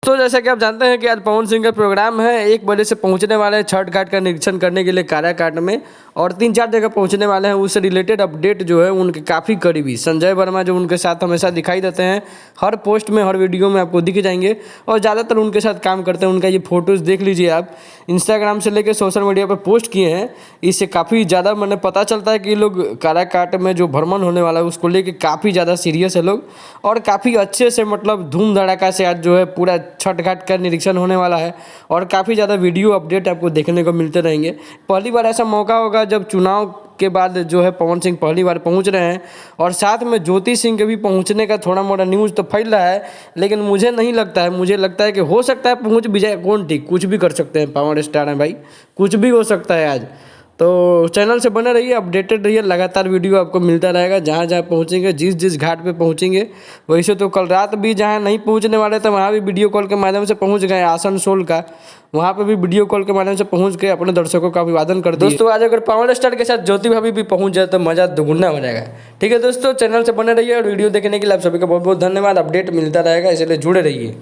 तो जैसा कि आप जानते हैं कि आज पवन सिंह का प्रोग्राम है, 1 बजे से पहुंचने वाले हैं छठ घाट का निरीक्षण करने के लिए काराकाट में, और 3-4 जगह पहुंचने वाले हैं। उससे रिलेटेड अपडेट जो है उनके काफ़ी करीबी संजय वर्मा जो उनके साथ हमेशा दिखाई देते हैं, हर पोस्ट में हर वीडियो में आपको दिख जाएंगे और ज़्यादातर उनके साथ काम करते हैं। उनका ये फोटोज़ देख लीजिए आप, इंस्टाग्राम से लेकर सोशल मीडिया पर पोस्ट किए हैं। इससे काफ़ी ज़्यादा मैंने पता चलता है कि लोग काराकाट में जो भ्रमण होने वाला है उसको लेके काफ़ी ज़्यादा सीरियस है लोग, और काफ़ी अच्छे से मतलब धूम धड़ाका से आज जो है पूरा छठ घाट का निरीक्षण होने वाला है, और काफ़ी ज़्यादा वीडियो अपडेट आपको देखने को मिलते रहेंगे। पहली बार ऐसा मौका होगा जब चुनाव के बाद जो है पवन सिंह पहली बार पहुंच रहे हैं, और साथ में ज्योति सिंह के भी पहुंचने का थोड़ा मोड़ा न्यूज़ तो फैल रहा है, लेकिन मुझे नहीं लगता है, मुझे लगता है कि हो सकता है पहुंच भी जाए। कौन ठीक, कुछ भी कर सकते हैं, पावर स्टार हैं भाई, कुछ भी हो सकता है आज। तो चैनल से बने रहिए, अपडेटेड रहिए, लगातार वीडियो आपको मिलता रहेगा जहाँ जहाँ पहुँचेंगे, जिस जिस घाट पे पहुँचेंगे। वैसे तो कल रात भी जहाँ नहीं पहुँचने वाले थे वहाँ भी वीडियो कॉल के माध्यम से पहुँच गए। आसनसोल का वहाँ पे भी वीडियो कॉल के माध्यम से पहुँच के अपने दर्शकों का अभिवादन कर दिए। दोस्तों आज अगर पावर स्टार के साथ ज्योति भाभी भी पहुँच जाए तो मज़ा दुगुना हो जाएगा। ठीक है दोस्तों, चैनल से बने रहिए और वीडियो देखने के लिए आप सभी का बहुत बहुत धन्यवाद। अपडेट मिलता रहेगा, इसलिए जुड़े रहिए।